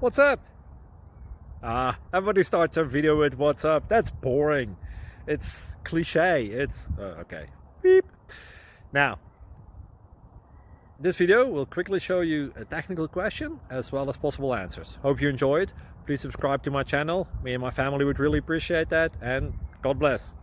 What's up? Everybody starts their video with what's up. That's boring. It's cliche. It's okay. Beep. Now, this video will quickly show you a technical question as well as possible answers. Hope you enjoyed. Please subscribe to my channel. Me and my family would really appreciate that, and God bless.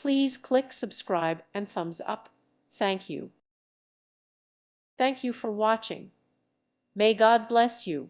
Please click subscribe and thumbs up. Thank you. Thank you for watching. May God bless you.